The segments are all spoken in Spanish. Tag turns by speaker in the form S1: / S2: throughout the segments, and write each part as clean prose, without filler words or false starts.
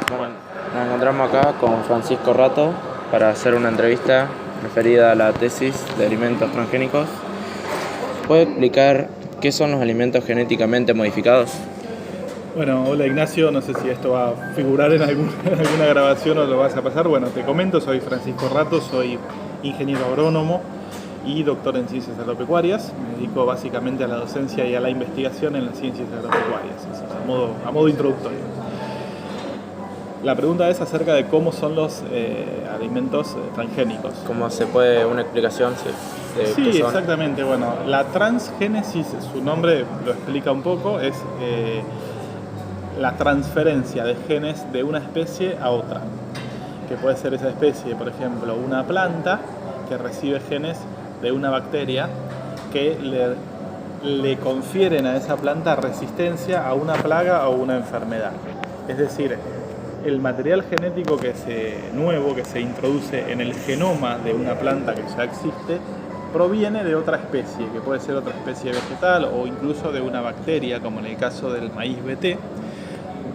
S1: Bueno, nos encontramos acá con Francisco Rato para hacer una entrevista referida a la tesis de alimentos transgénicos. ¿Puede explicar qué son los alimentos genéticamente modificados?
S2: Bueno, hola Ignacio, no sé si esto va a figurar en alguna grabación o lo vas a pasar. Bueno, te comento, soy Francisco Rato, soy ingeniero agrónomo y doctor en ciencias agropecuarias. Me dedico básicamente a la docencia y a la investigación en las ciencias agropecuarias, eso es a modo introductorio. La pregunta es acerca de cómo son los alimentos transgénicos.
S1: ¿Cómo se puede una explicación?
S2: Sí, exactamente. Bueno, la transgénesis, su nombre lo explica un poco, es la transferencia de genes de una especie a otra. Que puede ser esa especie, por ejemplo, una planta que recibe genes de una bacteria que le confieren a esa planta resistencia a una plaga o una enfermedad. Es decir, el material genético nuevo que se introduce en el genoma de una planta que ya existe proviene de otra especie, que puede ser otra especie vegetal o incluso de una bacteria, como en el caso del maíz BT.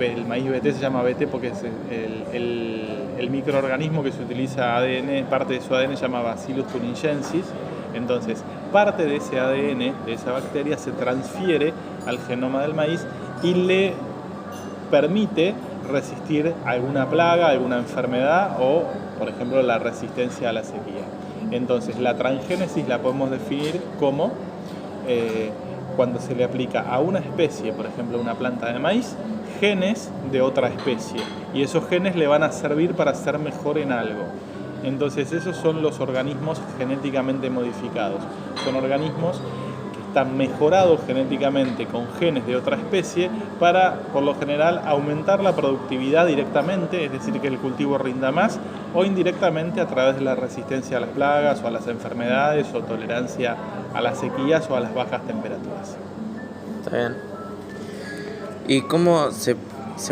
S2: El maíz BT se llama BT porque es el microorganismo que se utiliza ADN, parte de su ADN se llama Bacillus thuringiensis. Entonces, parte de ese ADN, de esa bacteria, se transfiere al genoma del maíz y le permite resistir alguna plaga, alguna enfermedad o, por ejemplo, la resistencia a la sequía. Entonces, la transgénesis la podemos definir como cuando se le aplica a una especie, por ejemplo, una planta de maíz, genes de otra especie. Y esos genes le van a servir para ser mejor en algo. Entonces, esos son los organismos genéticamente modificados. Son organismos están mejorados genéticamente con genes de otra especie para, por lo general, aumentar la productividad directamente, es decir, que el cultivo rinda más, o indirectamente a través de la resistencia a las plagas o a las enfermedades o tolerancia a las sequías o a las bajas temperaturas.
S1: Está bien. ¿Y cómo se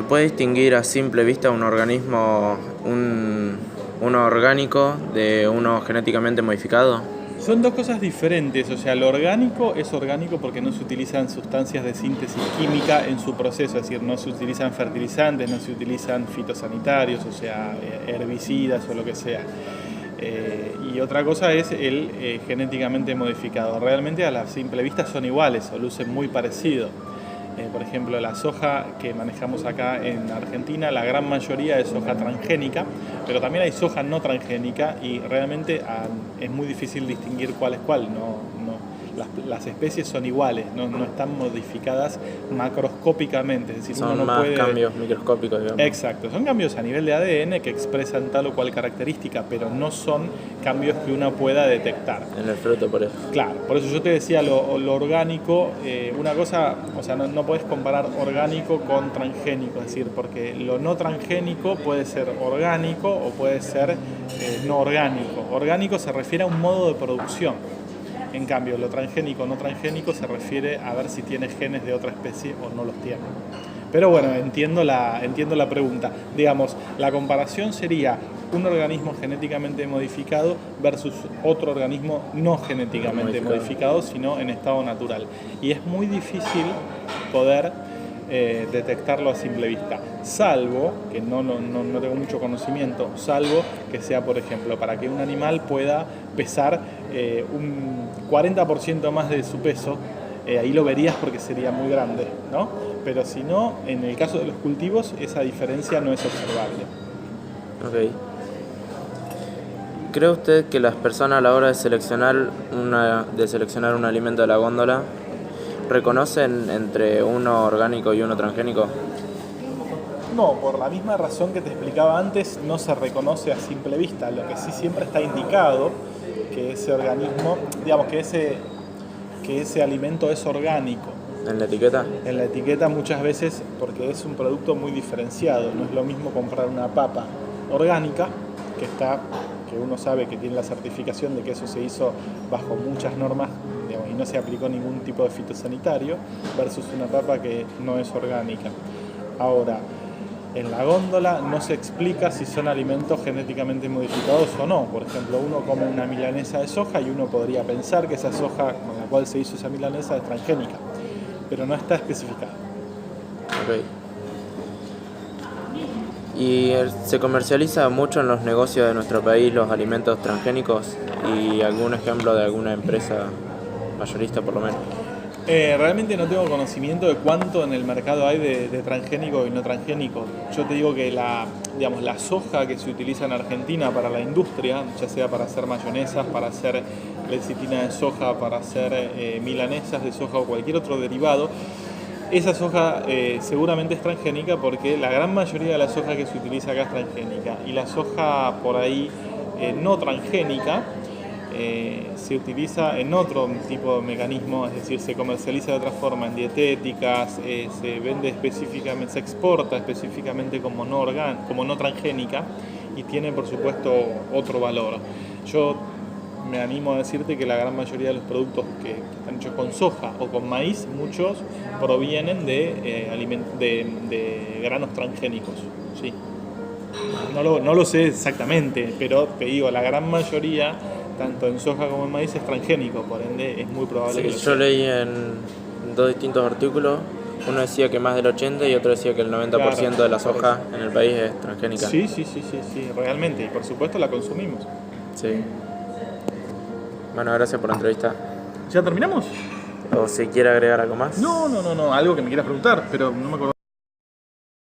S1: puede distinguir a simple vista un organismo, uno orgánico de uno genéticamente modificado?
S2: Son dos cosas diferentes, o sea, lo orgánico es orgánico porque no se utilizan sustancias de síntesis química en su proceso, es decir, no se utilizan fertilizantes, no se utilizan fitosanitarios, o sea, herbicidas o lo que sea. Y otra cosa es el genéticamente modificado. Realmente a la simple vista son iguales o lucen muy parecido. Por ejemplo, la soja que manejamos acá en Argentina, la gran mayoría es soja transgénica, pero también hay soja no transgénica y realmente es muy difícil distinguir cuál es cuál. Las especies son iguales, no están modificadas macroscópicamente, es decir,
S1: son
S2: uno no
S1: más
S2: puede...
S1: cambios microscópicos, digamos.
S2: Exacto, son cambios a nivel de ADN que expresan tal o cual característica, pero no son cambios que uno pueda detectar.
S1: En el fruto, por eso.
S2: Claro, por eso yo te decía lo orgánico, una cosa, o sea, no podés comparar orgánico con transgénico, es decir, porque lo no transgénico puede ser orgánico o puede ser no orgánico. Orgánico se refiere a un modo de producción. En cambio, lo transgénico o no transgénico se refiere a ver si tiene genes de otra especie o no los tiene. Pero bueno, entiendo la pregunta. Digamos, la comparación sería un organismo genéticamente modificado versus otro organismo no genéticamente modificado, sino en estado natural. Y es muy difícil poder detectarlo a simple vista, salvo, que no tengo mucho conocimiento, salvo que sea, por ejemplo, para que un animal pueda pesar un 40% más de su peso, ahí lo verías porque sería muy grande, ¿no? Pero si no, en el caso de los cultivos, esa diferencia no es observable.
S1: Ok. ¿Cree usted que las personas a la hora de seleccionar un alimento de la góndola reconocen entre uno orgánico y uno transgénico?
S2: No, por la misma razón que te explicaba antes, no se reconoce a simple vista. Lo que sí siempre está indicado que ese organismo, digamos que ese alimento es orgánico.
S1: ¿En la etiqueta?
S2: En la etiqueta muchas veces, porque es un producto muy diferenciado. No es lo mismo comprar una papa orgánica que uno sabe que tiene la certificación de que eso se hizo bajo muchas normas, digamos, y no se aplicó ningún tipo de fitosanitario, versus una papa que no es orgánica. Ahora, en la góndola no se explica si son alimentos genéticamente modificados o no. Por ejemplo, uno come una milanesa de soja y uno podría pensar que esa soja con la cual se hizo esa milanesa es transgénica, pero no está especificado.
S1: Ok. Y se comercializa mucho en los negocios de nuestro país los alimentos transgénicos y algún ejemplo de alguna empresa mayorista por lo menos.
S2: Realmente no tengo conocimiento de cuánto en el mercado hay de transgénico y no transgénico. Yo te digo que la soja que se utiliza en Argentina para la industria, ya sea para hacer mayonesas, para hacer lecitina de soja, para hacer milanesas de soja o cualquier otro derivado, esa soja seguramente es transgénica porque la gran mayoría de la soja que se utiliza acá es transgénica. Y la soja por ahí no transgénica se utiliza en otro tipo de mecanismo, es decir, se comercializa de otra forma en dietéticas, se vende específicamente, se exporta específicamente como no transgénica y tiene por supuesto otro valor. Yo me animo a decirte que la gran mayoría de los productos que están hechos con soja o con maíz, muchos provienen de granos transgénicos. Sí. No lo sé exactamente, pero te digo, la gran mayoría, tanto en soja como en maíz, es transgénico, por ende es muy probable
S1: Sí,
S2: que lo
S1: yo
S2: sea.
S1: leí en dos distintos artículos, uno decía que más del 80% y otro decía que el 90% de la soja en el país es transgénica.
S2: Sí, realmente, y por supuesto la consumimos.
S1: Sí. Bueno, gracias por la entrevista.
S2: ¿Ya terminamos?
S1: ¿O si quiere agregar algo más?
S2: No, algo que me quieras preguntar, pero no me acuerdo.